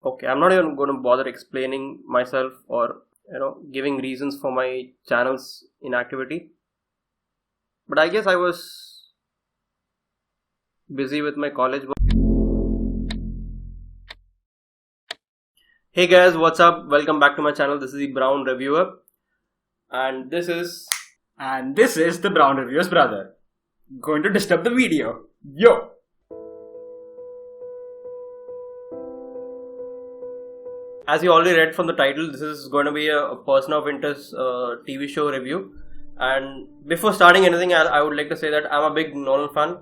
Okay, I'm not even going to bother explaining myself or giving reasons for my channel's inactivity. But I guess I was busy with my college work. Hey guys, what's up? Welcome back to my channel. This is the Brown Reviewer, and this is the Brown Reviewer's brother. Going to disturb the video. Yo! As you already read from the title, this is going to be a person of interest TV show review. And before starting anything, I would like to say that I'm a big Nolan fan.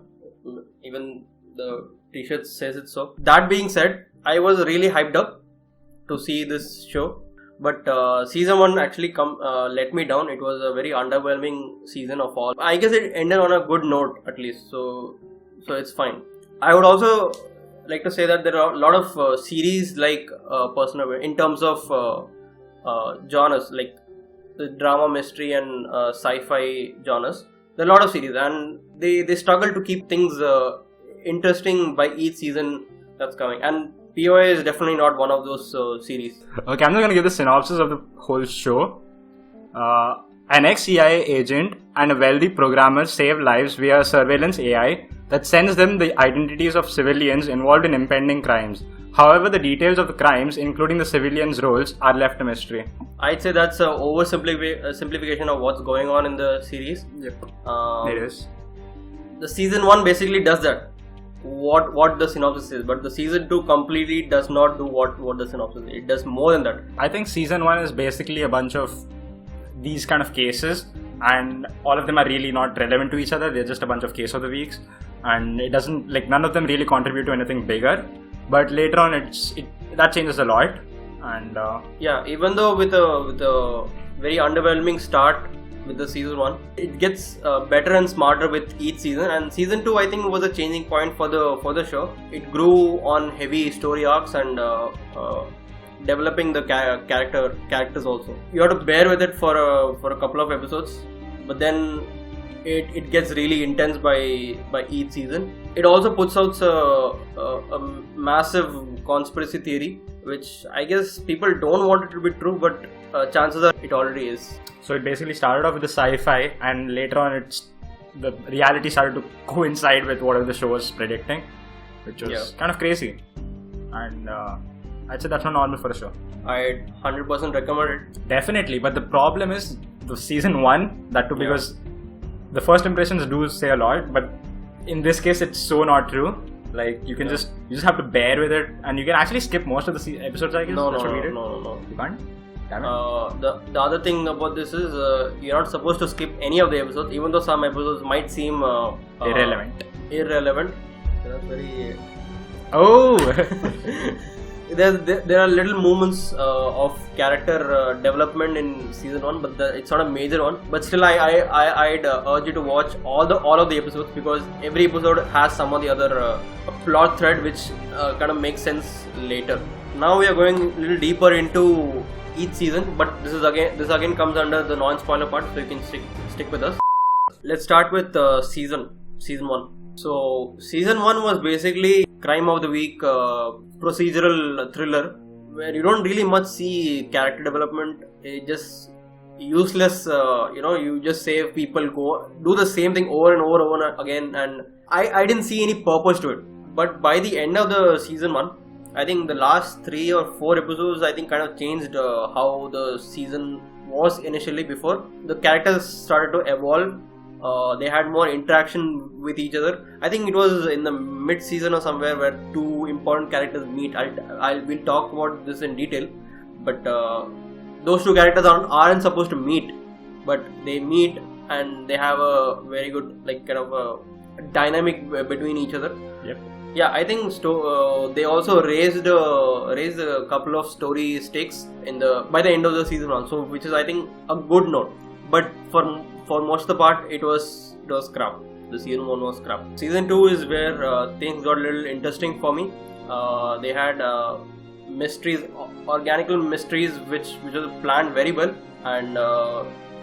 Even the t-shirt says it so. That being said, I was really hyped up to see this show. But season 1 actually let me down. It was a very underwhelming season of all. I guess it ended on a good note at least. So it's fine. I would also like to say that there are a lot of series like personal in terms of genres, like the drama, mystery and sci-fi genres. There are a lot of series and they struggle to keep things interesting by each season that's coming, and POA is definitely not one of those series. Okay, I'm just going to give the synopsis of the whole show. An ex-CIA agent and a wealthy programmer save lives via surveillance AI that sends them the identities of civilians involved in impending crimes. However, the details of the crimes, including the civilians' roles, are left a mystery. I'd say that's an oversimplification of what's going on in the series. Yep. It is. The season 1 basically does that. What the synopsis is, but the season 2 completely does not do what the synopsis is. It does more than that. I think season 1 is basically a bunch of these kind of cases, and all of them are really not relevant to each other. They're just a bunch of case of the weeks, and it doesn't, like, none of them really contribute to anything bigger. But later on, that changes a lot. And yeah, even though with a very underwhelming start with the season 1, it gets better and smarter with each season. And season 2, I think, was a changing point for the show. It grew on heavy story arcs and developing the characters also. You have to bear with it for a couple of episodes, but then it gets really intense by each season. It also puts out a massive conspiracy theory, which I guess people don't want it to be true, but chances are it already is. So it basically started off with the sci-fi, and later on the reality started to coincide with whatever the show was predicting, which was kind of crazy. And I'd say that's not normal for a show. I'd 100% recommend it. Definitely, but the problem is the season 1, that too, because the first impressions do say a lot, but in this case it's so not true. Like, you just have to bear with it, and you can actually skip most of the episodes, I guess. No. You can't? Damn it. The other thing about this is you're not supposed to skip any of the episodes, even though some episodes might seem irrelevant. That's very... Oh! There are little moments of character development in season 1, but it's not a major one. But still, I'd urge you to watch all of the episodes, because every episode has some of the other plot thread which kind of makes sense later. Now we are going a little deeper into each season, but this again comes under the non-spoiler part, so you can stick with us. Let's start with season 1. So season 1 was basically crime of the week procedural thriller, where you don't really much see character development. It just useless. You just save people, go do the same thing over and over again, and I didn't see any purpose to it. But by the end of the season 1, I think the last 3 or 4 episodes, I think, kind of changed how the season was initially. Before, the characters started to evolve. They had more interaction with each other. I think it was in the mid-season or somewhere where 2 important characters meet. We'll talk about this in detail, but those 2 characters aren't supposed to meet, but they meet and they have a very good, like, kind of a dynamic between each other. Yep. Yeah, I think they also raised a couple of story stakes by the end of the season 1, so which is, I think, a good note. But for most of the part, it was crap. The season 1 was crap. Season 2 is where things got a little interesting for me. They had mysteries, organical mysteries, which was planned very well and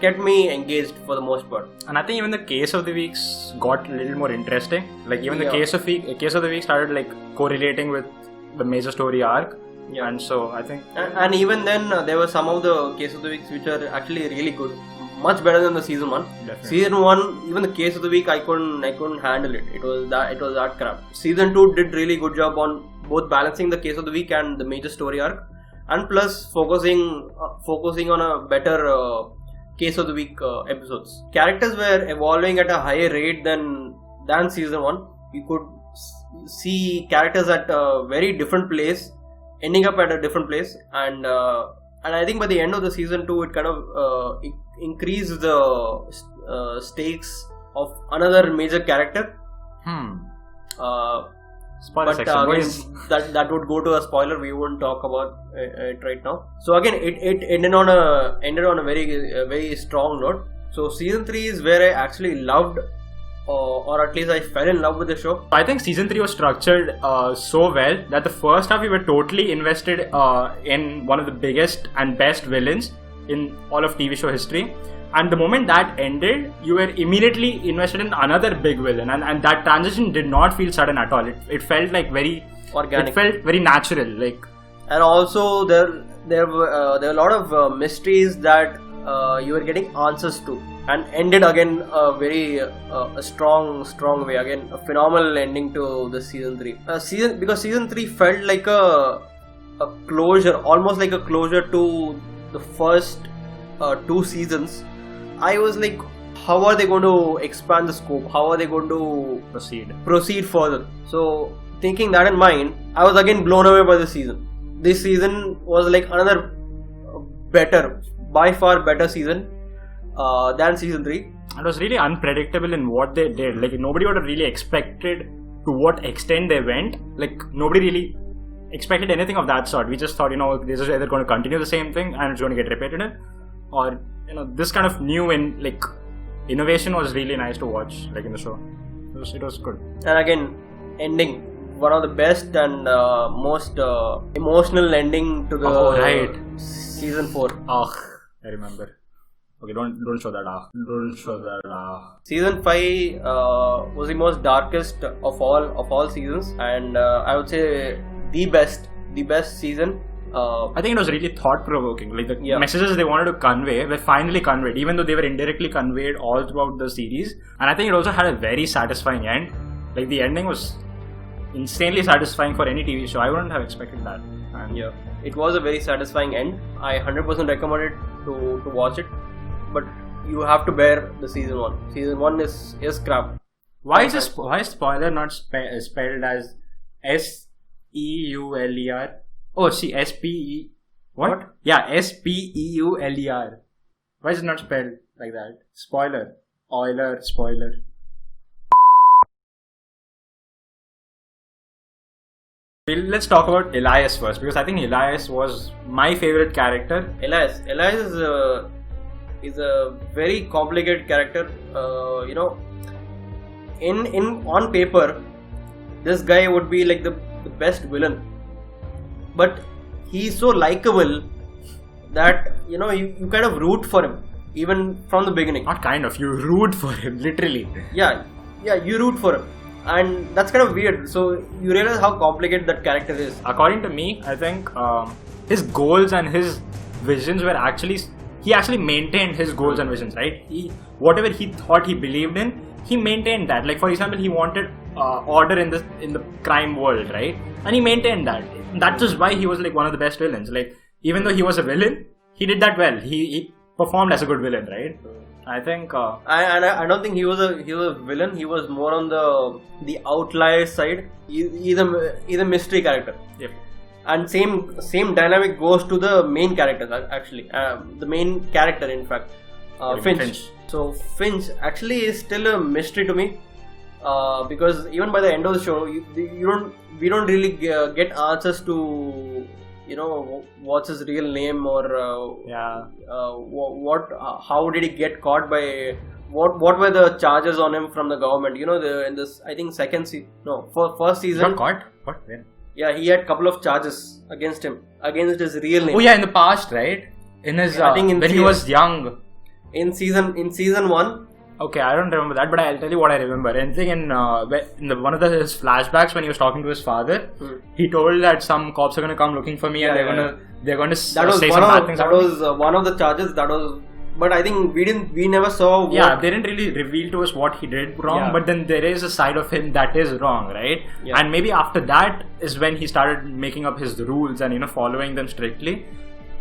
kept me engaged for the most part. And I think even the case of the weeks got a little more interesting. Like, even the case of the week started, like, correlating with the major story arc. Yeah. And so I think, and even then, there were some of the Case of the Weeks which are actually really good, much better than the season 1. Definitely. Season 1, even the Case of the Week, I couldn't handle it. It was that crap. Season 2 did really good job on both balancing the Case of the Week and the major story arc, and plus focusing on a better Case of the Week episodes. Characters were evolving at a higher rate than season 1. You could see characters at a very different place, ending up at a different place, and I think by the end of the season 2, it kind of increased the stakes of another major character. spoiler But section, again, boys. that would go to a spoiler. We won't talk about it right now. So again, it ended on a very strong note. So season 3 is where I actually loved, or at least I fell in love with the show. I think season 3 was structured so well that the first half we were totally invested in one of the biggest and best villains in all of TV show history. And the moment that ended, you were immediately invested in another big villain, and that transition did not feel sudden at all. It felt like very Organic. It felt very natural. Like, And also there were a lot of mysteries that you were getting answers to, and ended again a very a strong way. Again, a phenomenal ending to the season 3. Because season 3 felt like a closure, almost like a closure to the first 2 seasons. I was like, how are they going to expand the scope? How are they going to proceed further? So thinking that in mind, I was again blown away by the season. This season was like another by far better season than season 3. it was really unpredictable in what they did. Like, nobody would have really expected to what extent they went. Like, nobody really expected anything of that sort. We just thought, this is either going to continue the same thing and it's going to get repetitive, or this kind of new innovation was really nice to watch, like in the show. It was good. And again, ending one of the best and most emotional ending to the season 4. I remember. Okay, don't show that off. Don't show that off. Season 5 was the most darkest of all seasons, and I would say the best season. I think it was really thought-provoking. Like, the Yeah. messages they wanted to convey were finally conveyed, even though they were indirectly conveyed all throughout the series. And I think it also had a very satisfying end. Like, the ending was insanely satisfying for any TV show. I wouldn't have expected that. And Yeah, it was a very satisfying end. I 100% recommend it to watch it, but you have to bear the season 1. Season 1 is crap. Why is spoiler not spelled as SEULER? Oh, see, SPE. What? Yeah, SPEULER. Why is it not spelled like that? Spoiler. Spoiler. Let's talk about Elias first, because I think Elias was my favorite character. Elias is a very complicated character. On paper, this guy would be like the best villain, but he's so likable that you kind of root for him even from the beginning. Not kind of, you root for him, literally. Yeah, you root for him, and that's kind of weird. So you realize how complicated that character is. According to me, I think his goals and his visions were he actually maintained his goals and visions, right? Whatever he thought he believed in, he maintained that. Like, for example, he wanted order in the crime world, right? And he maintained that. That is why he was like one of the best villains. Like, even though he was a villain, he did that well. He performed as a good villain, right? I think. I don't think he was a villain. He was more on the outlier side. He's a mystery character. Yep. And same dynamic goes to the main characters actually. The main character, in fact, Finch. So Finch actually is still a mystery to me, because even by the end of the show, we don't really get answers to what's his real name, or how did he get caught by what were the charges on him from the government. In this, I think first season. Got caught? What? When? Yeah, he had a couple of charges against his real name. Oh yeah, in the past, right? In his, I think when he was young. In season 1, Okay, I don't remember that, but I'll tell you what I remember. Anything in one of his flashbacks when he was talking to his father, he told that some cops are going to come looking for me and they're going to say some bad things. That was one of the charges. That was, but I think we never saw. They didn't really reveal to us what he did wrong, but then there is a side of him that is wrong, right? Yeah. And maybe after that is when he started making up his rules and following them strictly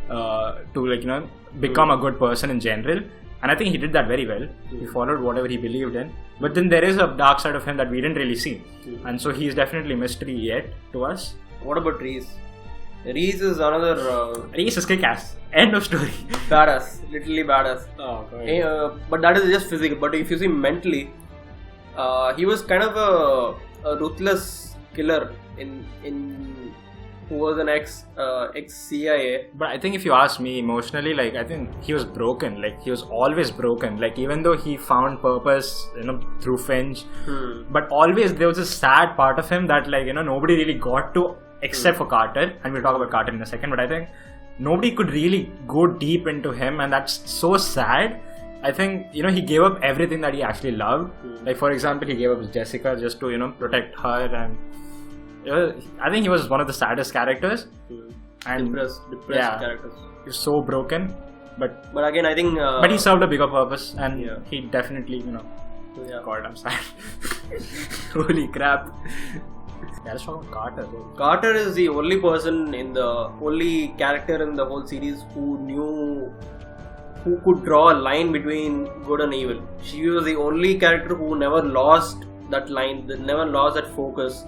to become a good person in general. And I think he did that very well. He followed whatever he believed in. But then there is a dark side of him that we didn't really see. And so he is definitely mystery yet to us. What about Reese? Reese is another... Reese is kick-ass. End of story. Badass. Literally badass. Oh, God. But that is just physical. But if you see mentally, he was kind of a ruthless killer who was an ex-CIA. But I think if you ask me emotionally, I think he was broken. He was always broken. Even though he found purpose, through Finch, but always there was a sad part of him that, nobody really got to, except for Carter. And we'll talk about Carter in a second. But I think nobody could really go deep into him, and that's so sad. I think, he gave up everything that he actually loved. For example, he gave up Jessica just to, protect her, and I think he was one of the saddest characters. And depressed characters. He's so broken, but again, I think. But he served a bigger purpose, and he definitely, God, I'm sad. Holy crap! Let's talk about Carter. Carter is the only character in the whole series who could draw a line between good and evil. She was the only character who never lost that line, never lost that focus.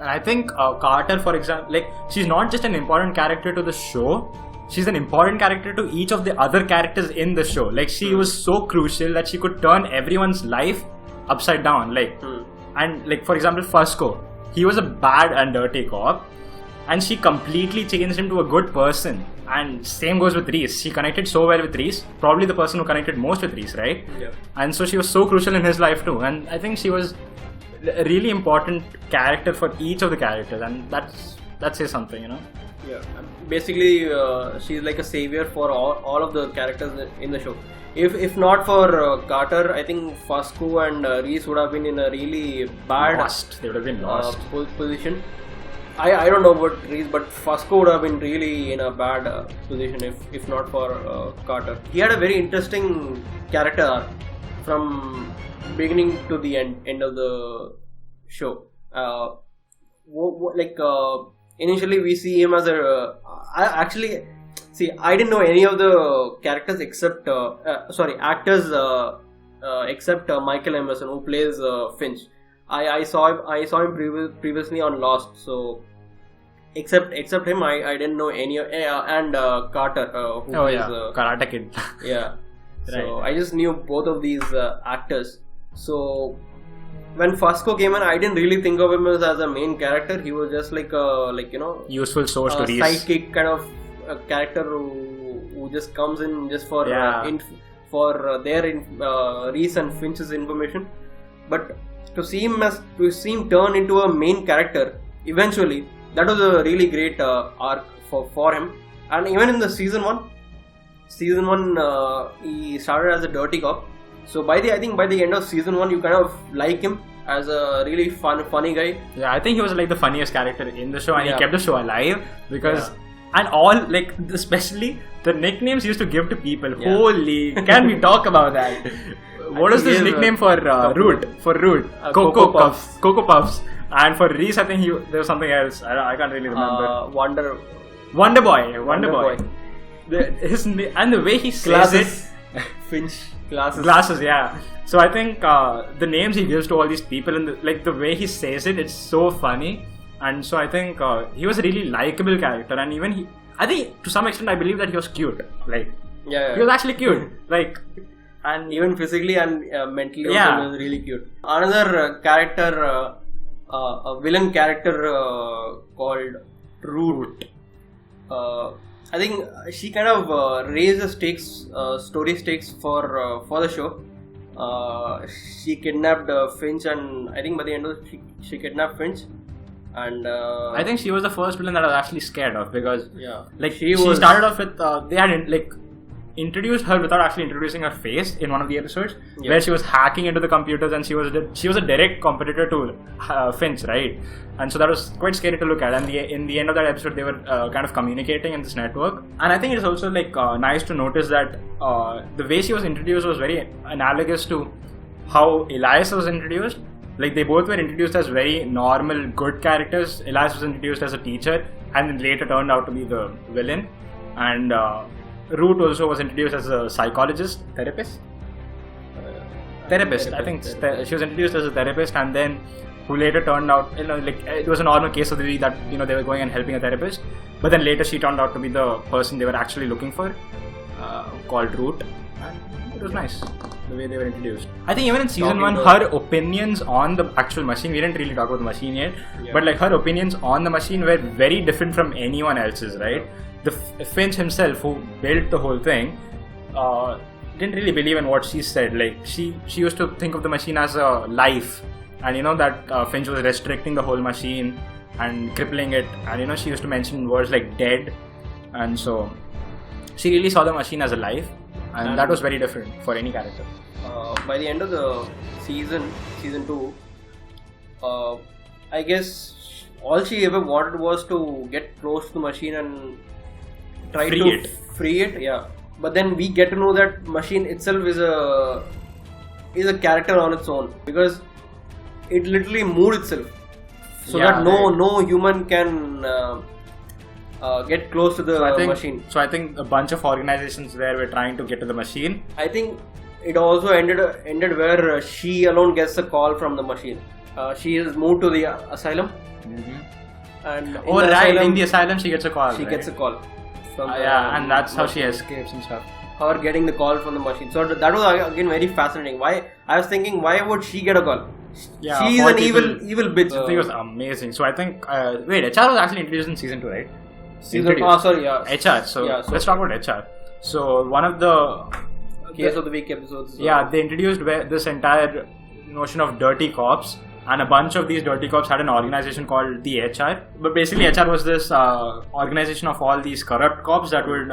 And I think Carter, for example, she's not just an important character to the show, she's an important character to each of the other characters in the show. She was so crucial that she could turn everyone's life upside down. And for example, Fusco, he was a bad and dirty cop, and she completely changed him to a good person. And same goes with Reese. She connected so well with Reese, probably the person who connected most with Reese, right? Yeah. And so she was so crucial in his life too. And I think she was a really important character for each of the characters, and that says something, Yeah. Basically, she's like a savior for all of the characters in the show. If not for Carter, I think Fusco and Reese would have been in a really bad... They would have been lost. Position. I don't know about Reese, but Fusco would have been really in a bad position if not for Carter. He had a very interesting character arc from beginning to the end of the show. Initially we see him as I didn't know any of the characters except actors except Michael Emerson, who plays Finch. I saw him previously on Lost, so except him I didn't know any and Carter who plays Karate Kid. Yeah. So I just knew both of these actors. So when Fusco came in, I didn't really think of him as a main character. He was just useful source to Reese. Sidekick kind of a character who just comes in just for Reese and Finch's information. But to see him turn into a main character eventually, that was a really great arc for him. And even in the season one, he started as a dirty cop. So by the end of season 1, you kind of like him as a really funny guy. Yeah, I think he was the funniest character in the show, and he kept the show alive because and all especially the nicknames he used to give to people. Yeah. Holy, can we talk about that? What is this nickname for Root? For Root, Cocoa Puffs. And for Reese, I think there was something else. I can't really remember. Wonder Boy. And the way he says it. Finch. Glasses, yeah. So I think the names he gives to all these people and the way he says it, it's so funny. And so I think he was a really likable character, and even I think to some extent I believe that he was cute. He was actually cute. And even physically and mentally also he was really cute. Another character, a villain character called Root. I think she kind of raised the story stakes for the show. She kidnapped Finch, and I think by the end of it, she kidnapped Finch. And I think she was the first villain that I was actually scared of because she started off with they had introduced her without actually introducing her face in one of the episodes, where she was hacking into the computers, and she was a direct competitor to Finch, right? And so that was quite scary to look at. And in the end of that episode, they were kind of communicating in this network. And I think it's also like nice to notice that the way she was introduced was very analogous to how Elias was introduced. Like, they both were introduced as very normal, good characters. Elias was introduced as a teacher, and then later turned out to be the villain. And Root also was introduced as a therapist. I think she was introduced as a therapist, and then who later turned out, like, it was a normal case of the week that they were going and helping a therapist, but then later she turned out to be the person they were actually looking for, called Root. And it was nice the way they were introduced. I think even in season 1, her opinions on the actual machine, we didn't really talk about the machine yet, but like her opinions on the machine were very different from anyone else's, right? The Finch himself, who built the whole thing, didn't really believe in what she said. Like, she used to think of the machine as a life, and that Finch was restricting the whole machine and crippling it, and she used to mention words like dead, and so she really saw the machine as a life, and that was very different for any character. By the end of the season 2, I guess all she ever wanted was to get close to the machine and try to free it. Yeah, but then we get to know that machine itself is a character on its own, because it literally moved itself, so that no human can get close to the machine. So I think a bunch of organizations there were trying to get to the machine. I think it also ended where she alone gets a call from the machine. She is moved to the asylum, and in the asylum she gets a call. Gets a call. And that's how she escapes and stuff. Her getting the call from the machine. So that was again very fascinating. Why would she get a call? Yeah, she's an evil bitch. The thing was amazing. So I think HR was actually introduced in season 2, right? HR. So let's talk about HR. So one of the Case of the Week episodes. They introduced this entire notion of dirty cops. And a bunch of these dirty cops had an organization called the HR. But basically HR was this organization of all these corrupt cops that would,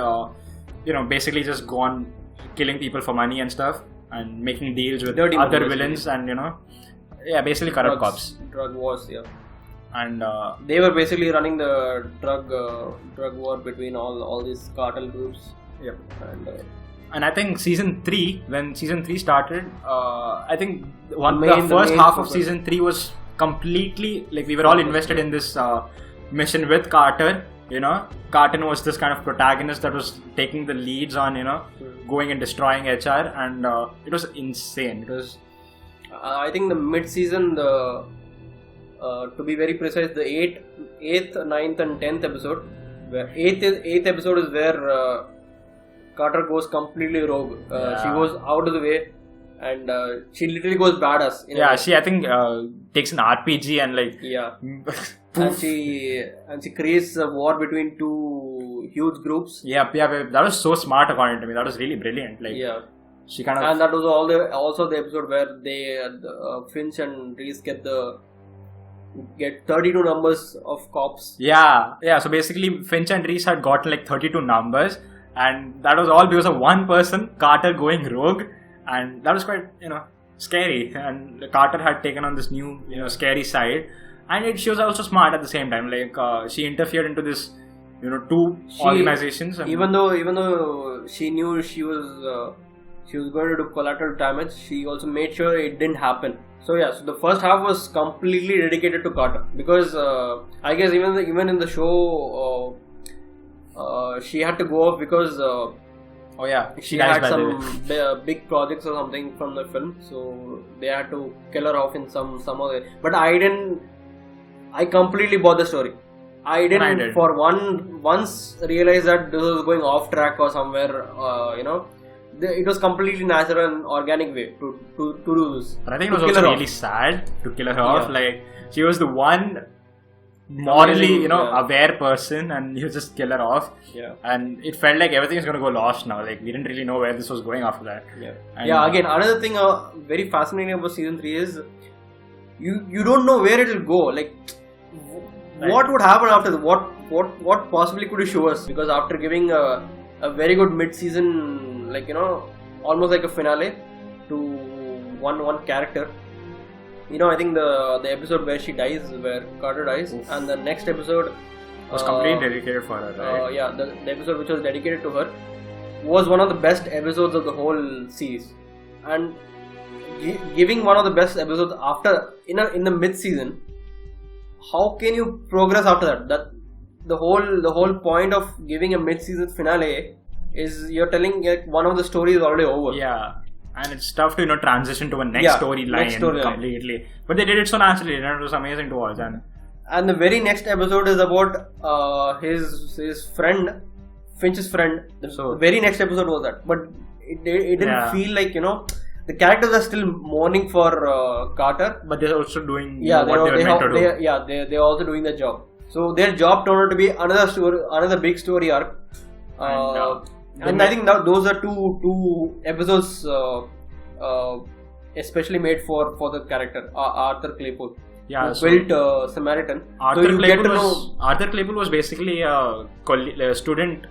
basically just go on killing people for money and stuff, and making deals with other villains, and basically corrupt cops. Drug wars, And they were basically running the drug war between all these cartel groups. Yep. And I think when season 3 started, I think the first half of season 3 was completely, like, we were all invested in this mission with Carter. Carter was this kind of protagonist that was taking the leads on, going and destroying HR, and it was insane. It was. I think the mid-season, to be very precise, the 8th, 9th and 10th episode, where 8th episode is where Carter goes completely rogue. She goes out of the way, and she literally goes badass. She I think takes an RPG and and she creates a war between two huge groups. That was so smart, according to me. That was really brilliant. She kind of, and that was also the episode where they Finch and Reese get 32 numbers of cops. So basically Finch and Reese had gotten like 32 numbers. And that was all because of one person, Carter, going rogue, and that was quite, scary. And Carter had taken on this new, scary side, and she was also smart at the same time. Like, she interfered into this, two organizations. And even though she knew she was going to do collateral damage, she also made sure it didn't happen. So the first half was completely dedicated to Carter, because I guess even in the show. She had to go off because she had some big projects or something from the film, so they had to kill her off in some other. But I completely bought the story. I didn't for once realize that this was going off track or somewhere. It was completely natural and organic way to do this. But I think it was also really sad to kill her off. Like, she was the one morally, aware person, and you just kill her off. And it felt like everything is going to go lost now. Like, we didn't really know where this was going after that. Again, another thing very fascinating about season 3 is you don't know where it will go. Like, what would happen after what possibly could you show us? Because after giving a very good mid-season like almost like a finale to one character. I think the episode where she dies, where Carter dies, and the next episode was completely dedicated for her, right? Yeah, the episode which was dedicated to her was one of the best episodes of the whole series, and giving one of the best episodes after in the mid-season. How can you progress after that? That the whole point of giving a mid-season finale is you're telling one of the stories is already over. Yeah, and it's tough to transition to a next storyline completely. But they did it so naturally, and it was amazing to watch. And the very next episode is about his friend, Finch's friend. The very next episode was that, but it didn't feel like the characters are still mourning for Carter, but they're also doing what they were meant to do. They're also doing their job. So their job turned out to be another big story arc. And I think now those are two episodes, especially made for the character Arthur Claypool. Yeah, who built Samaritan. Arthur Claypool was basically a student,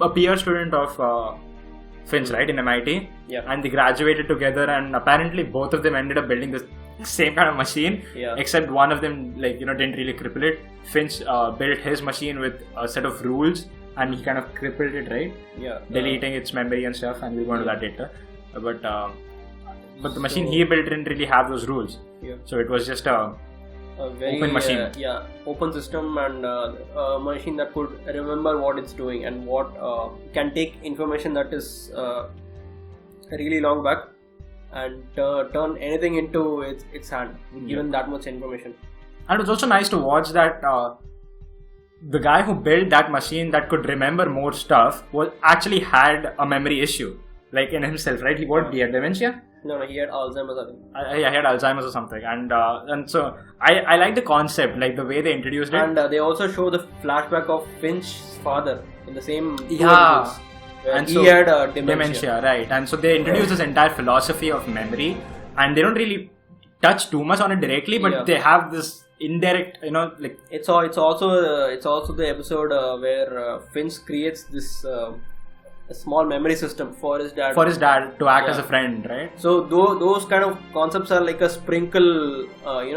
a peer student of Finch, right, in MIT. Yeah. And they graduated together, and apparently both of them ended up building the same kind of machine. Yeah. Except one of them, didn't really cripple it. Finch built his machine with a set of rules, and he kind of crippled it, right? Yeah. Deleting its memory and stuff, and we'll go into that later. But the machine he built didn't really have those rules. Yeah. So it was just a very open machine. Open system, and a machine that could remember what it's doing and what can take information that is really long back and turn anything into its hand, given that much information. And it was also nice to watch that the guy who built that machine that could remember more stuff actually had a memory issue, in himself, right? He had dementia. No, he had Alzheimer's, I think. He had Alzheimer's or something, and so I like the concept, the way they introduced it. And they also show the flashback of Finch's father in the same episodes, and he had dementia, right? And so they introduce this entire philosophy of memory, and they don't really touch too much on it directly, but they have this indirect, It's also the episode where Finch creates this. A small memory system for his dad to act as a friend, right? So those kind of concepts are like a sprinkle, talking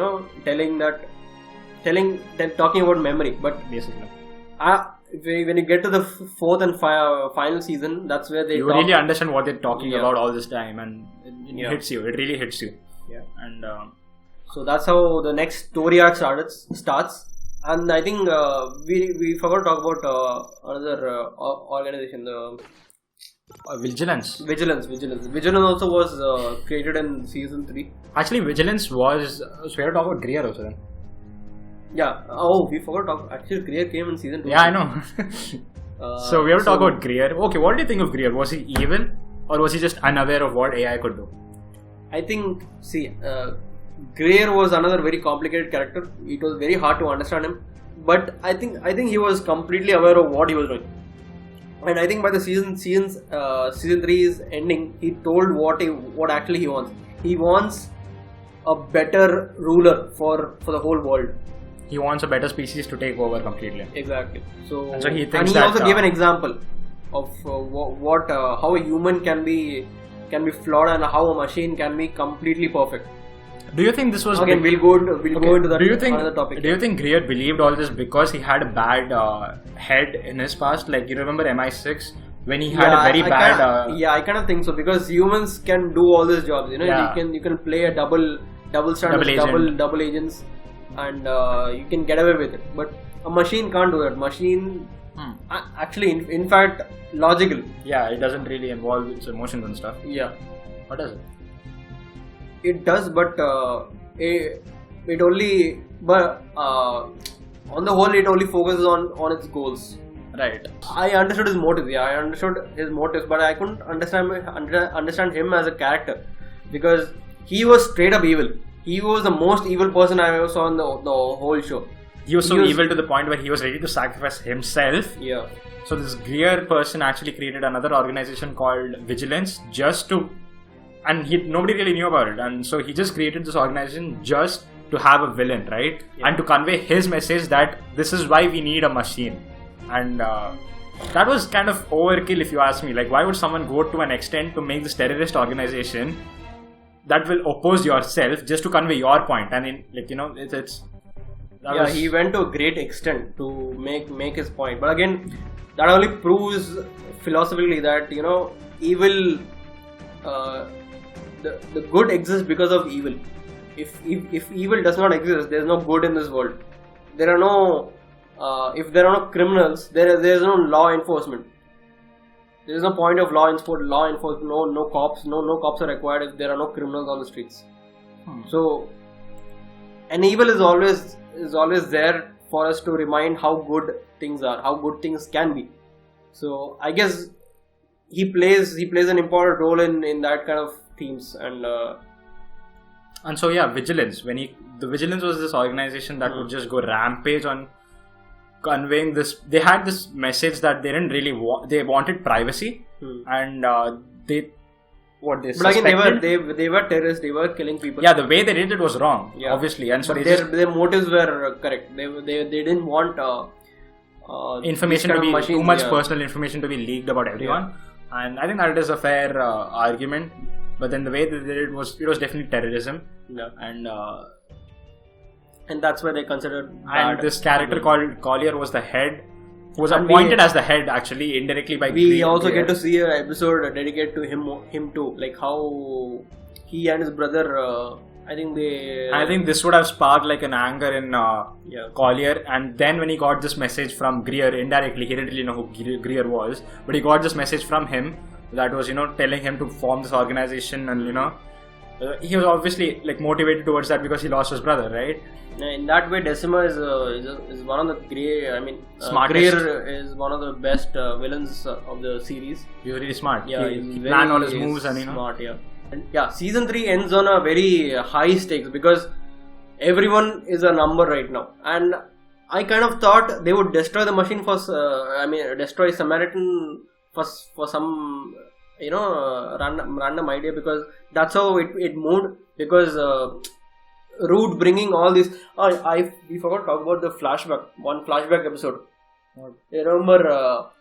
about memory. But basically, when you get to the fourth and final season, that's where they really understand what they're talking about all this time, and it hits you. It really hits you. Yeah. And so that's how the next story arc starts. And I think we forgot to talk about another organization, the Vigilance. Vigilance also was created in season 3. Actually, Vigilance was. So we have to talk about Greer also then. Yeah. Oh, we forgot to talk. Actually, Greer came in season 2. Yeah, I know. So we have to talk about Greer. Okay, what do you think of Greer? Was he evil, or was he just unaware of what AI could do? I think. Greer was another very complicated character. It was very hard to understand him, but I think he was completely aware of what he was doing. And I think by the season 3's ending, he told what actually he wants. He wants a better ruler for the whole world. He wants a better species to take over completely. Exactly. So he thinks and he also gave an example of how a human can be flawed and how a machine can be completely perfect. Do you think this was... Again, we'll go into that another topic. Do you think Greer believed all this because he had a bad head in his past? You remember MI6? When he had a very bad... I kind of think so, because humans can do all these jobs. You can play a double standards, double agents, and you can get away with it. But a machine can't do that. Machine... Actually, in fact, logical. Yeah, it doesn't really involve its emotions and stuff. Yeah. What does it? It does, but it only. But on the whole, it only focuses on its goals. Right. I understood his motives. Yeah, I understood his motives, but I couldn't understand him as a character, because he was straight up evil. He was the most evil person I ever saw in the whole show. He was evil to the point where he was ready to sacrifice himself. Yeah. So this Greer person actually created another organization called Vigilance and nobody really knew about it, and so he just created this organization just to have a villain, right? Yeah. And to convey his message that this is why we need a machine. And that was kind of overkill if you ask me. Like, why would someone go to an extent to make this terrorist organization that will oppose yourself just to convey your point? I mean, like, you know, he went to a great extent to make his point. But again, that only proves philosophically that, you know, evil, the good exists because of evil. If evil does not exist, there is no good in this world. There are no if there are no criminals, there is no law enforcement. There is no point of law enforcement. No cops. No cops are required if there are no criminals on the streets. So, an evil is always there for us to remind how good things are, how good things can be. So I guess he plays an important role in that kind of themes. And so yeah, Vigilance. The Vigilance was this organization that would just go rampage on conveying this. They had this message that they didn't really they wanted privacy, and they suspected. They were terrorists. They were killing people. Yeah, the way they did it was wrong, obviously, and so their motives were correct. They didn't want information to be too much personal information to be leaked about everyone, and I think that is a fair argument. But then the way they did it was definitely terrorism, and that's why they considered. And this character called Collier was the head, who was appointed as the head actually indirectly by. We also get to see an episode dedicated to him too, like how he and his brother. I think this would have sparked like an anger in Collier, and then when he got this message from Greer indirectly, he didn't really know who Greer was, but he got this message from him that was, you know, telling him to form this organization, and you know, he was obviously like motivated towards that because he lost his brother, right? In that way, Decima is one of the smartest. Greer is one of the best villains of the series. He was really smart. Yeah, he planned all his moves, and you know, smart. Yeah. And season 3 ends on a very high stakes because everyone is a number right now, and I kind of thought they would destroy the machine destroy Samaritan for some, you know, random idea, because that's how it moved. Because Root bringing all this. We forgot to talk about the one flashback episode. You remember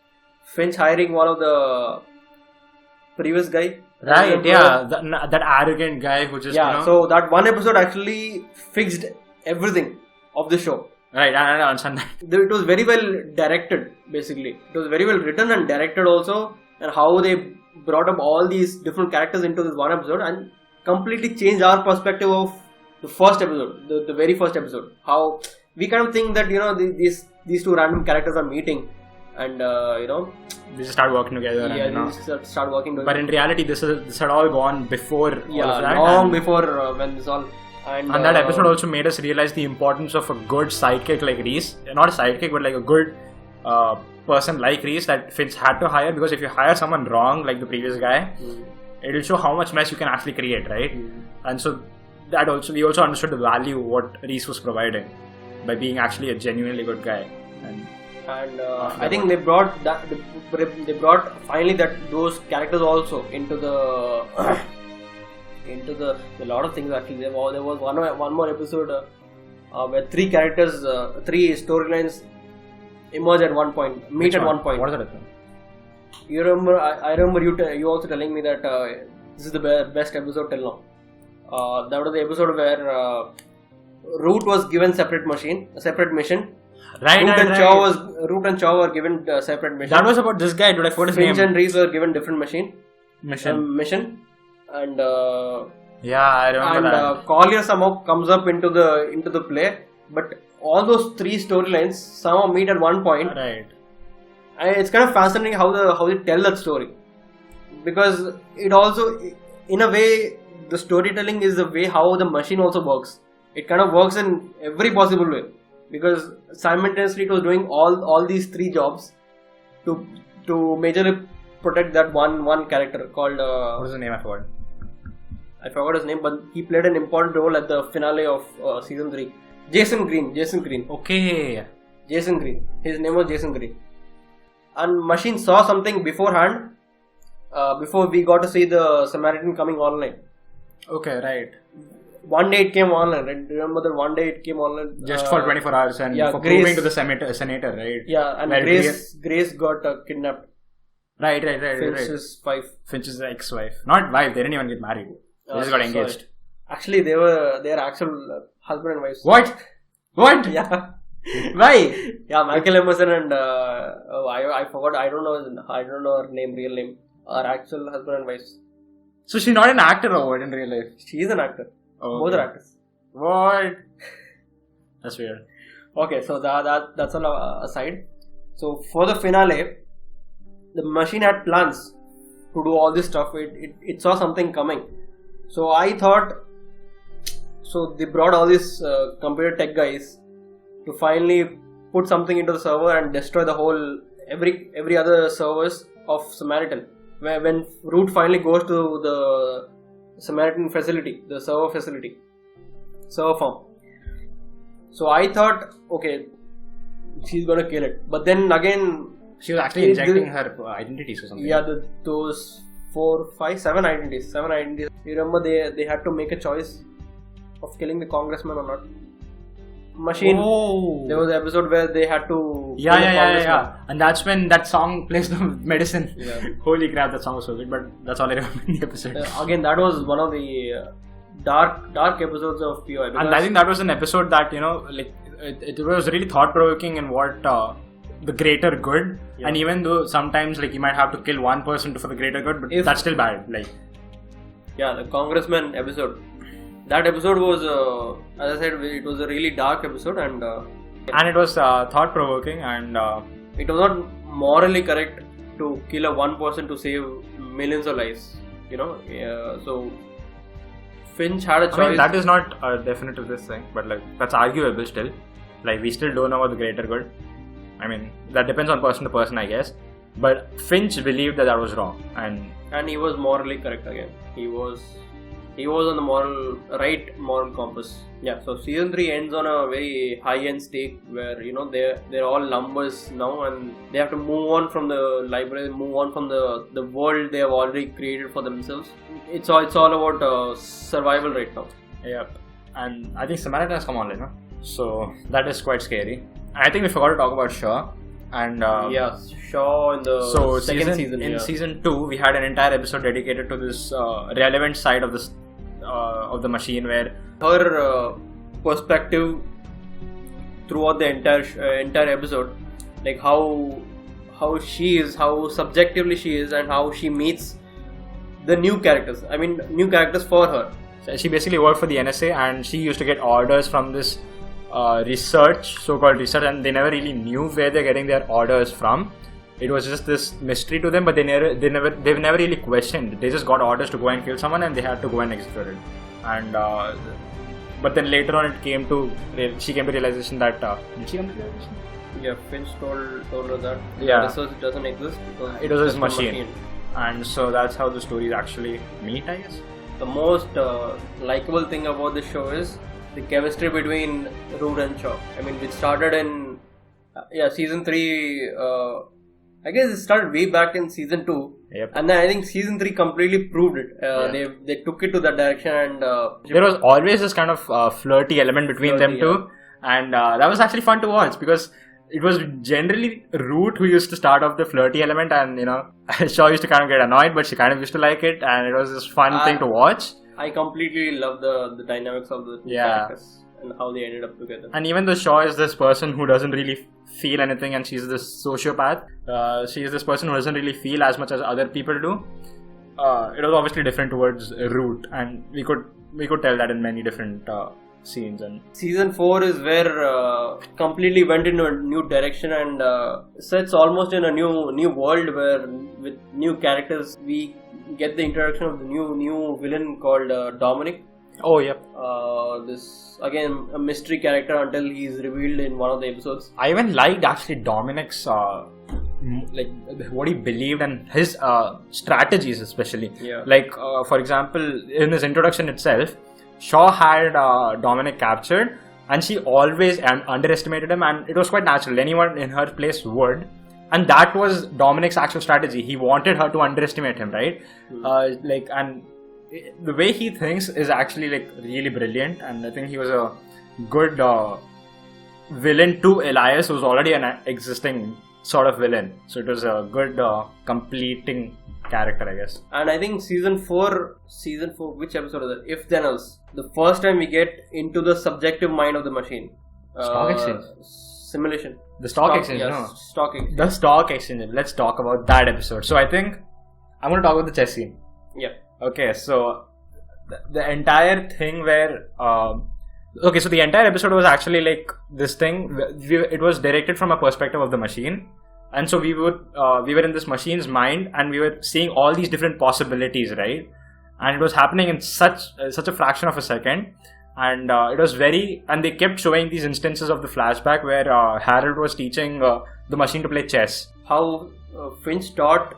Finch hiring one of the previous guy? Right, yeah, that arrogant guy who just, you know. So that one episode actually fixed everything of the show. Right, I understand that. It was very well directed, basically. It was very well written and directed also, and how they brought up all these different characters into this one episode and completely changed our perspective of the first episode, the very first episode. How we kind of think that, you know, these two random characters are meeting, and you know, they just start working together. Yeah, and, they just start working together. But in reality, this had all gone before. Yeah, all of that, long before when this all. And that episode also made us realize the importance of a good sidekick like Reese. Not a sidekick, but like a good person like Reese that Finch had to hire, because if you hire someone wrong, like the previous guy, it will show how much mess you can actually create, right? And so we also understood the value what Reese was providing by being actually a genuinely good guy. And I think they brought finally those characters also into the a lot of things actually. There was one more episode where three storylines emerge at one point, meet at one point. What is it? You remember? I remember you also telling me that this is the best episode till now. That was the episode where Root was given a separate mission. Right, Root and Shaw were given a separate mission. That was about this guy. Did I forget his name? Finch and Reese were given different mission. And I remember that. And Collier somehow comes up into the play, but all those three storylines somehow meet at one point. Right. And it's kind of fascinating how they tell that story, because it also, in a way, the storytelling is the way how the machine also works. It kind of works in every possible way, because simultaneously it was doing all these three jobs to majorly protect that one character called what is the name? I forgot his name, but he played an important role at the finale of season 3. Jason Green. Okay. Jason Green. His name was Jason Green. And machine saw something beforehand, before we got to see the Samaritan coming online. Okay, right. one day it came online. Right? Remember that one day it came online Just for 24 hours and for Grace, proving to the senator, right? Yeah, and Where Grace got kidnapped. Right. Finch's wife. Finch's ex-wife, not wife. They didn't even get married. They just got engaged. Sorry. Actually, they are actual husband and wife. What? Yeah. Why? Yeah, Michael Emerson and I forgot. I don't know her real name. Are actual husband and wives. So she's not an actor or what in real life? She is an actor. Oh, Both are actors. What? That's weird. Okay, so that's all aside. So for the finale, the machine had plans to do all this stuff. It saw something coming. So I thought, so they brought all these computer tech guys to finally put something into the server and destroy the whole every other servers of Samaritan. When root finally goes to the Samaritan facility, the server farm. So I thought, okay, she's gonna kill it. But then again, she was actually injecting her identities or something. Yeah, those 7 identities. You remember they had to make a choice of killing the congressman or not. Machine. Oh. There was an episode where they had to. Yeah. And that's when that song plays the medicine. Yeah. Holy crap, that song was so good. But that's all I remember in the episode. Again, that was one of the dark episodes of POI. And I think that was an episode that, it was really thought-provoking in what the greater good. Yeah. And even though sometimes you might have to kill one person for the greater good, but that's still bad. Yeah, the congressman episode. That episode was, as I said, it was a really dark episode, and it was thought-provoking, and it was not morally correct to kill one person to save millions of lives. So Finch had a choice. I mean, that is not a definitive this thing, but that's arguable still. We still don't know about the greater good. I mean, that depends on person to person, I guess. But Finch believed that was wrong, and he was morally correct again. He was on the right moral compass. Yeah. So season 3 ends on a very high-end stake where they're all numbers now, and they have to move on from the library, move on from the world they have already created for themselves. It's all about survival right now. Yep. And I think Samaritan has come online, so that is quite scary. I think we forgot to talk about Shaw. And Shaw in the second season. In season 2, we had an entire episode dedicated to this relevant side of this of the machine, where her perspective throughout the entire episode, how she is, how subjectively she is, and how she meets the new characters. I mean, new characters for her. So she basically worked for the NSA, and she used to get orders from this so-called research, and they never really knew where they're getting their orders from. It was just this mystery to them, but they've never really questioned it. They just got orders to go and kill someone, and they had to go and execute it. And but then later on, she came to realization that did she come to realization? Yeah, Finch told her that research doesn't exist because it was this machine. And so that's how the stories actually meet, I guess. The most likable thing about the show is the chemistry between Root and Shaw. I mean, which started in season 3. I guess it started way back in season 2. Yep. And then I think season 3 completely proved it. They took it to that direction, and there was always this kind of flirty element between them two, and that was actually fun to watch because it was generally Root who used to start off the flirty element, and Shaw used to kind of get annoyed, but she kind of used to like it, and it was this fun thing to watch. I completely love the dynamics of the characters and how they ended up together. And even though Shaw is this person who doesn't really feel anything, and she's this sociopath, she is this person who doesn't really feel as much as other people do. It was obviously different towards Root, and we could tell that in many different scenes. And season 4 is where completely went into a new direction, and sets almost in a new world where with new characters we get the introduction of the new villain called Dominic. Oh, yep. This again a mystery character until he's revealed in one of the episodes. I even liked actually Dominic's what he believed and his strategies, especially. Yeah. For example, in his introduction itself, Shaw had Dominic captured, and she always underestimated him, and it was quite natural. Anyone in her place would. And that was Dominic's actual strategy. He wanted her to underestimate him, right? And the way he thinks is actually like really brilliant, and I think he was a good villain to Elias, who's already an existing sort of villain. So it was a good completing character, I guess. And I think season 4, which episode is it? If Then Else. The first time we get into the subjective mind of the machine. Stock exchange. Simulation. The stock exchange, yes, no. Stock exchange. The stock exchange. Let's talk about that episode. So I think I'm going to talk about the chess scene. Yeah. Okay, so the entire thing where okay, so the entire episode was actually like this thing. It was directed from a perspective of the machine, and so we were in this machine's mind, and we were seeing all these different possibilities, right? And it was happening in such a fraction of a second, and it was and they kept showing these instances of the flashback where Harold was teaching the machine to play chess. How Finch taught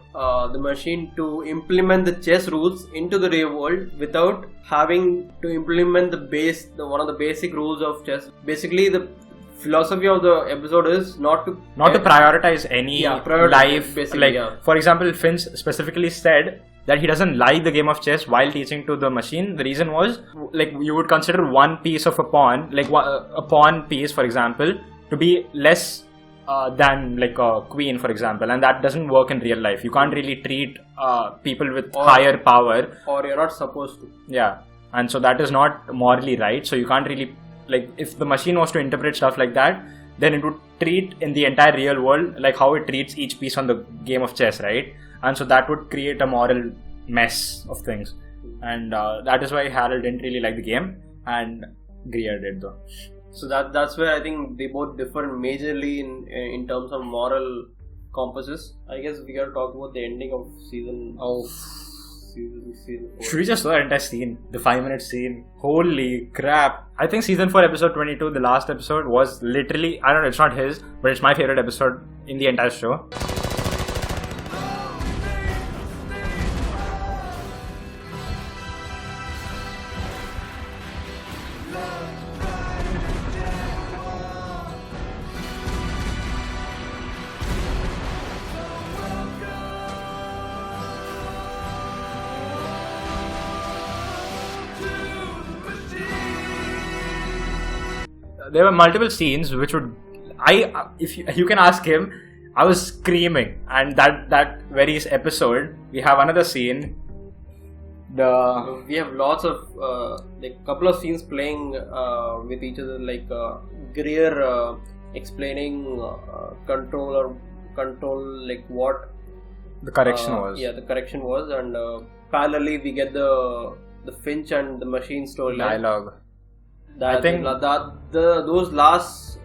the machine to implement the chess rules into the real world without having to implement one of the basic rules of chess. Basically, the philosophy of the episode is not to prioritize any life. For example, Finch specifically said that he doesn't like the game of chess while teaching to the machine. The reason was, like, you would consider one piece of a pawn, like a pawn piece, for example, to be less than like a queen, for example, and that doesn't work in real life. You can't really treat people with higher power, or you're not supposed to. Yeah, and so that is not morally right. So you can't really, like, if the machine was to interpret stuff like that, then it would treat in the entire real world like how it treats each piece on the game of chess, right? And so that would create a moral mess of things, and that is why Harold didn't really like the game, and Greer did though. So that's where I think they both differ majorly in terms of moral compasses. I guess we gotta talk about the ending of season 4. Should we just saw the entire scene? The 5-minute scene. Holy crap. I think season 4 episode 22, the last episode, was literally, I don't know, it's not his, but it's my favorite episode in the entire show. There were multiple scenes which would, if you can ask him, I was screaming. And that very episode, we have another scene. We have lots of like couple of scenes playing with each other, like Greer explaining control, like what the correction was. Yeah, the correction was, and parallelly we get the Finch and the machine story dialogue. I think those last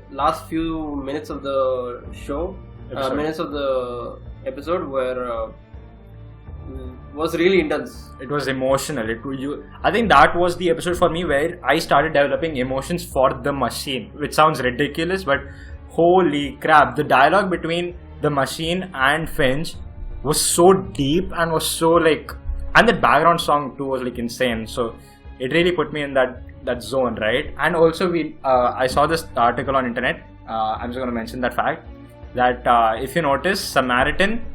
few minutes of the show, minutes of the episode was really intense. It was emotional. I think that was the episode for me where I started developing emotions for the machine, which sounds ridiculous, but holy crap, the dialogue between the machine and Finch was so deep and was so like, and the background song too was like insane. So it really put me in that zone, right? And also I saw this article on internet. I'm just going to mention that fact that if you notice, Samaritan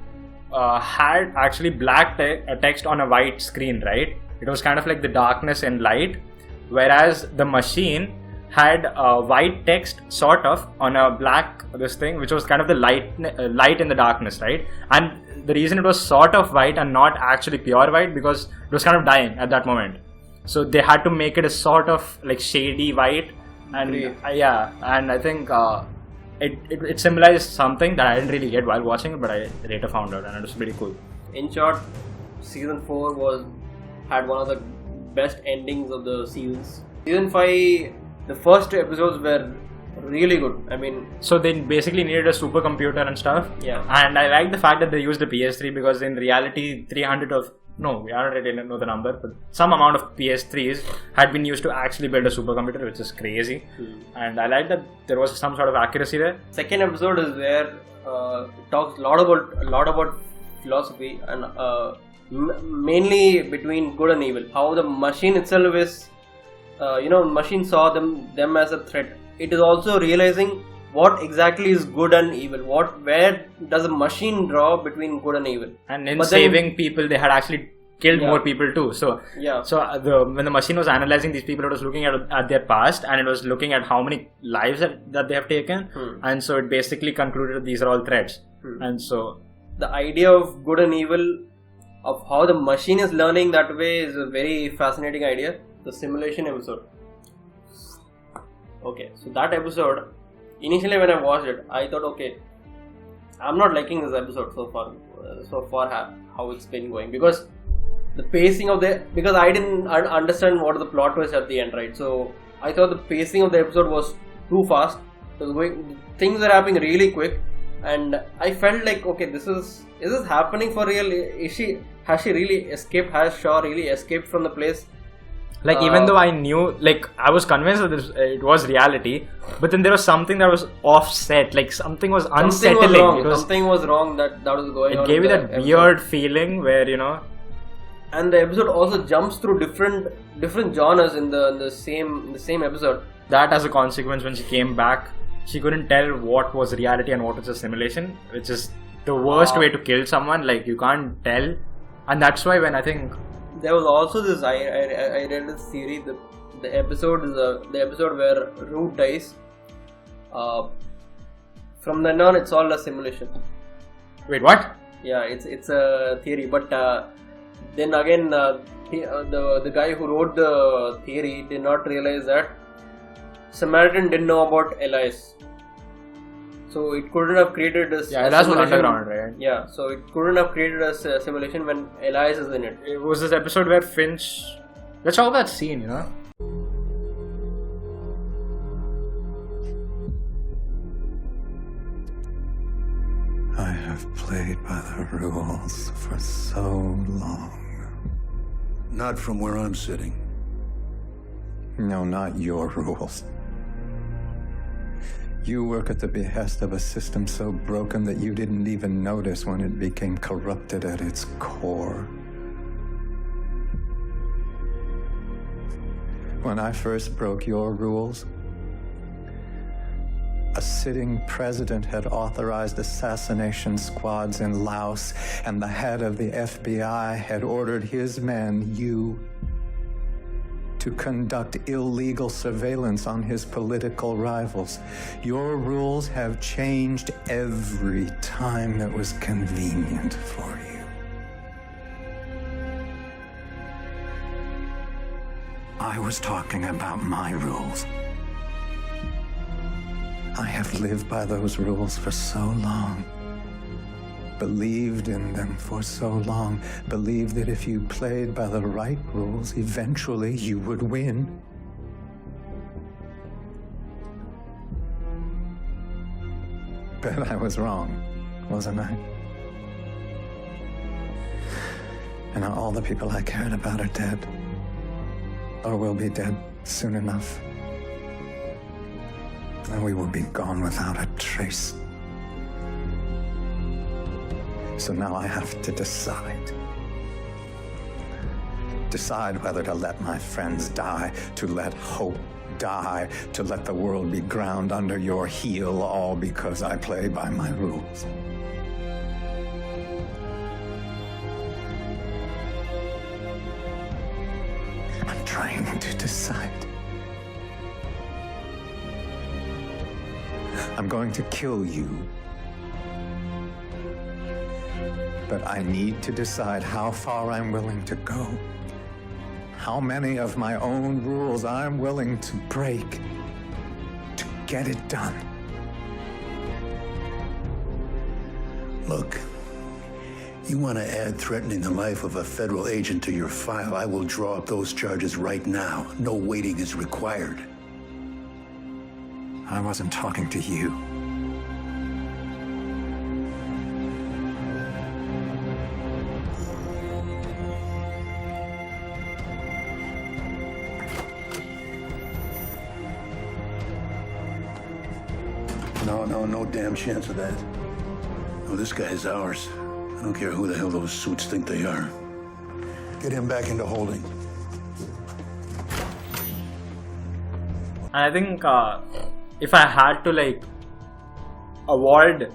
had actually black text on a white screen, right? It was kind of like the darkness and light, whereas the machine had white text sort of on a black thing, which was kind of the light in the darkness, right? And the reason it was sort of white and not actually pure white, because it was kind of dying at that moment. So they had to make it a sort of like shady white, and and I think it symbolized something that I didn't really get while watching it, but I later found out, and it was pretty cool. In short, season 4 had one of the best endings of the seasons. Season 5, the first 2 episodes were really good. I mean, so they basically needed a supercomputer and stuff. Yeah, and I like the fact that they used the PS3, because in reality, 300 of no, I don't really know the number, but some amount of PS3s had been used to actually build a supercomputer, which is crazy. And I like that there was some sort of accuracy there. Second episode is where it talks a lot about philosophy, and mainly between good and evil. How the machine itself is, machine saw them as a threat. It is also realizing what exactly is good and evil. Where does a machine draw between good and evil? And in saving people, they had actually killed Yeah. more people too. So Yeah. so when the machine was analyzing these people, it was looking at their past, and it was looking at how many lives that they have taken, and so it basically concluded these are all threats. And so The idea of good and evil, of how the machine is learning that way, is a very fascinating idea. The simulation episode. Okay, so that episode, initially when I watched it, I thought, okay, I'm not liking this episode so far how it's been going, because the pacing of because I didn't understand what the plot was at the end, right? So I thought the pacing of the episode was too fast. Things are happening really quick, and I felt like, okay, is this happening for real? Has she really escaped? Has Shaw really escaped from the place? like, even though I knew, like, I was convinced that it was reality, but then there was something that was offset, like something was unsettling. Something was wrong that was going on. It gave you that weird feeling where, and the episode also jumps through different genres in the same episode. That as a consequence, when she came back, she couldn't tell what was reality and what was a simulation, which is the worst way to kill someone. Like, you can't tell, and that's why when I think there was also this, I read this theory. The episode is the episode where Root dies. From then on, it's all a simulation. Wait, what? Yeah, it's a theory, but then again, the guy who wrote the theory did not realize that Samaritan didn't know about Elias. So it couldn't have created this. Yeah, Elias was underground, right? Yeah, so it couldn't have created a simulation when Elias is in it. It was this episode where Finch. Let's talk about that scene, I have played by the rules for so long. Not from where I'm sitting. No, not your rules. You work at the behest of a system so broken that you didn't even notice when it became corrupted at its core. When I first broke your rules, a sitting president had authorized assassination squads in Laos, and the head of the FBI had ordered his men, you, to conduct illegal surveillance on his political rivals. Your rules have changed every time it was convenient for you. I was talking about my rules. I have lived by those rules for so long. Believed in them for so long, believed that if you played by the right rules, eventually you would win. But I was wrong, wasn't I? And now all the people I cared about are dead, or will be dead soon enough. And we will be gone without a trace. So now I have to decide. Decide whether to let my friends die, to let hope die, to let the world be ground under your heel, all because I play by my rules. I'm trying to decide. I'm going to kill you. But I need to decide how far I'm willing to go. How many of my own rules I'm willing to break to get it done. Look, you want to add threatening the life of a federal agent to your file, I will draw up those charges right now. No waiting is required. I wasn't talking to you. No damn chance of that. No, this guy's ours. I don't care who the hell those suits think they are. Get him back into holding. And I think if I had to avoid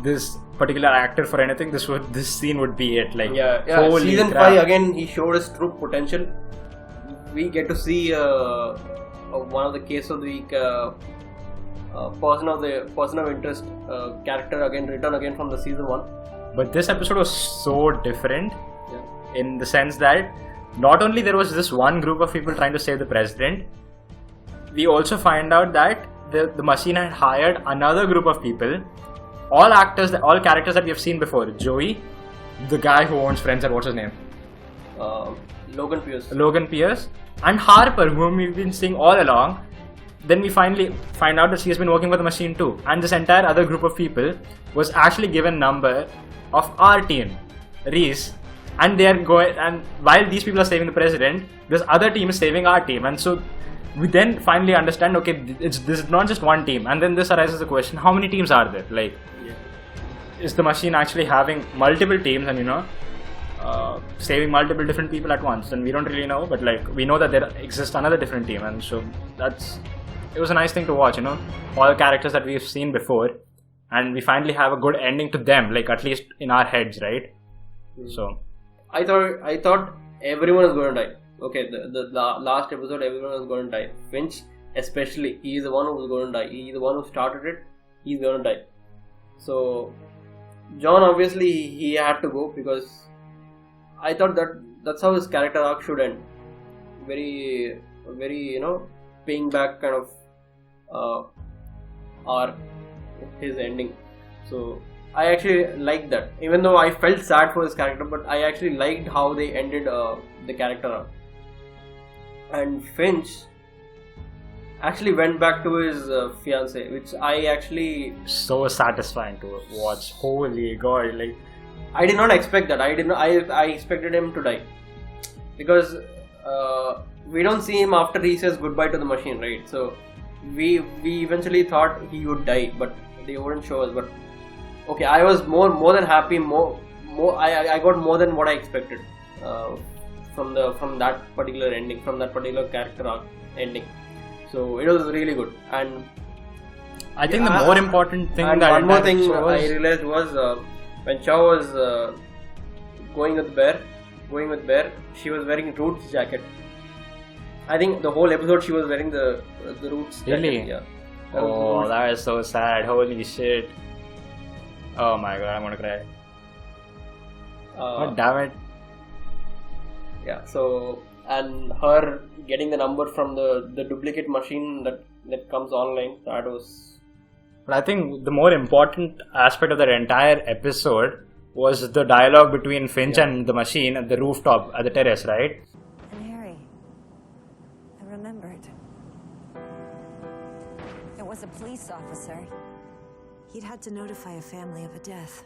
this particular actor for anything, this scene would be it. Like, yeah. holy Season crap. 5 again, he showed his true potential. We get to see one of the case of the week, person of interest character again return again from the season 1. But this episode was so different Yeah. in the sense that not only there was this one group of people trying to save the president, we also find out that the machine had hired another group of people, all characters that we have seen before. Joey, the guy who owns Friends, and what's his name? Logan Pierce. And Harper, whom we've been seeing all along. Then we finally find out that she has been working for the machine too. And this entire other group of people was actually given number of our team, Reese. And they are going, and while these people are saving the president, this other team is saving our team. And so we then finally understand, okay, this is not just one team. And then this arises the question, how many teams are there? Like, is the machine actually having multiple teams and saving multiple different people at once? And we don't really know, but like we know that there exists another different team, and so it was a nice thing to watch, all the characters that we've seen before, and we finally have a good ending to them, like at least in our heads, right? So I thought everyone is going to die. Okay, the last episode, everyone is going to die. Finch especially, he is the one who is going to die. He is the one who started it. He's going to die. So John, obviously he had to go, because I thought that's how his character arc should end. Very, very, paying back kind of arc, his ending. So I actually liked that. Even though I felt sad for his character, but I actually liked how they ended the character arc. And Finch actually went back to his fiancée, which I actually... so satisfying to watch. Holy God, like... I did not expect that. I expected him to die, because we don't see him after he says goodbye to the machine, right? So we eventually thought he would die, but they wouldn't show us. But okay, I was more than happy. I got more than what I expected from that particular ending, from that particular character arc ending. So it was really good. And I think the more important thing and that one more thing I realized was. When Chow was going with Bear, she was wearing Roots jacket. I think the whole episode she was wearing the Roots jacket. Really? Yeah. That is so sad. Holy shit. Oh my God, I'm gonna cry. God damn it. Yeah. So, and her getting the number from the duplicate machine that comes online. That was. But I think the more important aspect of that entire episode was the dialogue between Finch and the machine at the rooftop, at the terrace, right? And Harry, I remembered. It was a police officer. He'd had to notify a family of a death.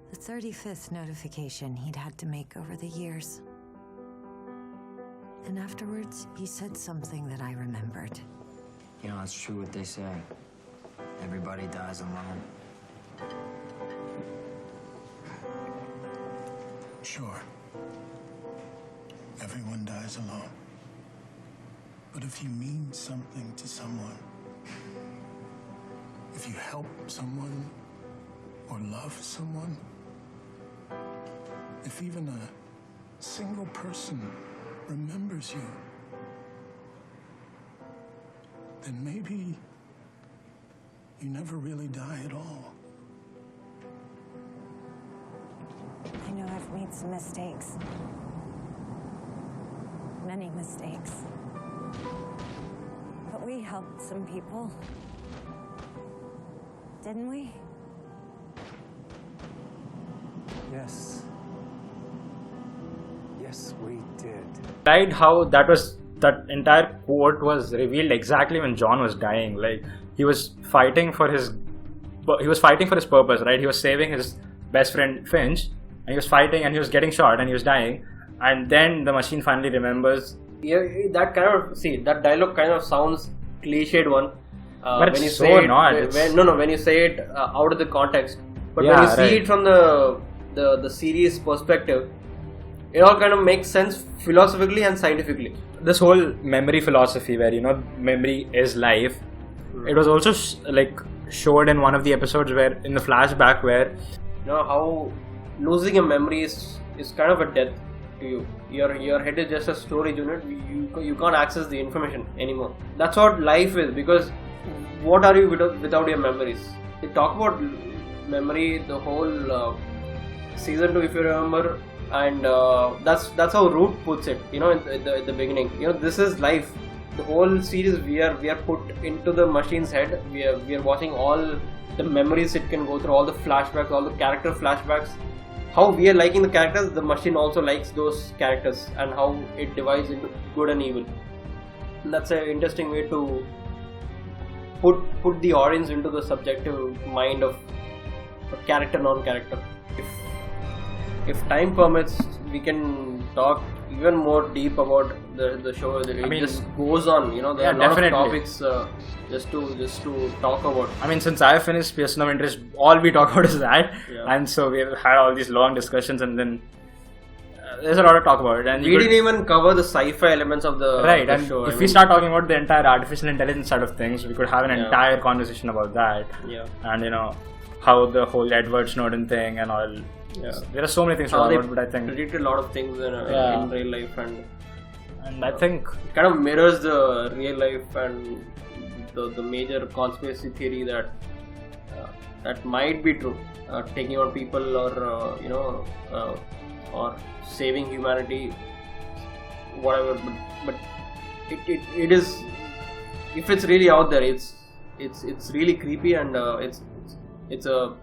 The 35th notification he'd had to make over the years. And afterwards, he said something that I remembered. It's true what they say. Everybody dies alone. Sure. Everyone dies alone. But if you mean something to someone, if you help someone or love someone, if even a single person remembers you, then maybe you never really die at all. I know I've made some mistakes. Many mistakes. But we helped some people. Didn't we? Yes. Yes, we did. Right, how that entire quote was revealed exactly when John was dying. Like, he was fighting for his purpose, right? He was saving his best friend Finch, and he was fighting, and he was getting shot, and he was dying, and then the machine finally remembers. Yeah, that dialogue kind of sounds cliched one. But when it's you so say not. When you say it out of the context, but Yeah, when you see right. it from the series perspective, it all kind of makes sense philosophically and scientifically. This whole memory philosophy, where memory is life, it was also showed in one of the episodes where in the flashback where how losing a memory is kind of a death to you. Your head is just a storage unit. You can't access the information anymore. That's what life is, because what are you without your memories? They talk about memory the whole season 2, if you remember, and that's how Root puts it. In the beginning, this is life. The whole series we are put into the machine's head. We are watching all the memories it can go through, all the flashbacks, all the character flashbacks. How we are liking the characters, the machine also likes those characters, and how it divides into good and evil. And that's an interesting way to put the audience into the subjective mind of a character, non-character. If time permits, we can talk even more deep about the show. It just goes on. There are a lot definitely. of topics just to talk about. I mean, since I finished Person of Interest, all we talk about is that, and so we've had all these long discussions, and then there's a lot to talk about. And we didn't even cover the sci-fi elements of the and show. If we start talking about the entire artificial intelligence side of things, we could have an entire conversation about that. Yeah. And how the whole Edward Snowden thing and all. Yeah. There are so many things to talk about, but I think predicted a lot of things in real life, and I think it kind of mirrors the real life and the major conspiracy theory that might be true, taking on people or saving humanity, whatever. But it is, if it's really out there, it's really creepy, and it's a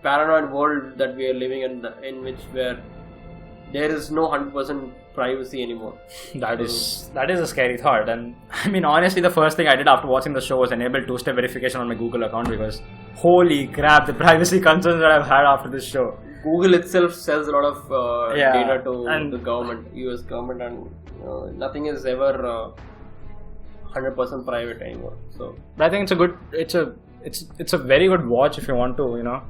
paranoid world that we are living in which where there is no 100% privacy anymore. That is a scary thought. And I mean, honestly, the first thing I did after watching the show was enable 2-step verification on my Google account, because holy crap, the privacy concerns that I've had after this show. Google itself sells a lot of data to the government, US government, and nothing is ever 100% private anymore. So but I think it's a very good watch if you want to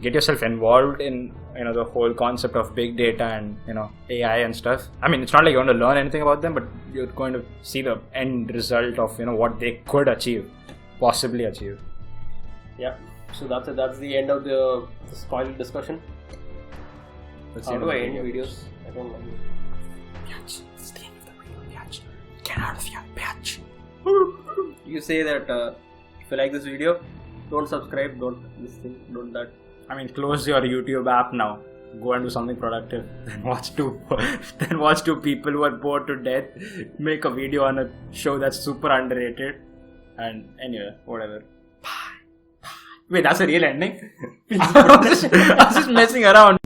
get yourself involved in the whole concept of big data and AI and stuff. I mean, it's not like you're going to learn anything about them, but you're going to see the end result of what they could possibly achieve. Yeah. So that's it. That's the end of the spoiler discussion. How do I end videos? I don't know. Bitch, it's the end of the video, bitch. Get out of here, bitch. You say that if you like this video, don't subscribe, don't this thing, don't that. I mean, close your YouTube app now. Go and do something productive. Then watch two people who are bored to death make a video on a show that's super underrated. And anyway, whatever. Bye. Wait, that's a real ending? I was just messing around.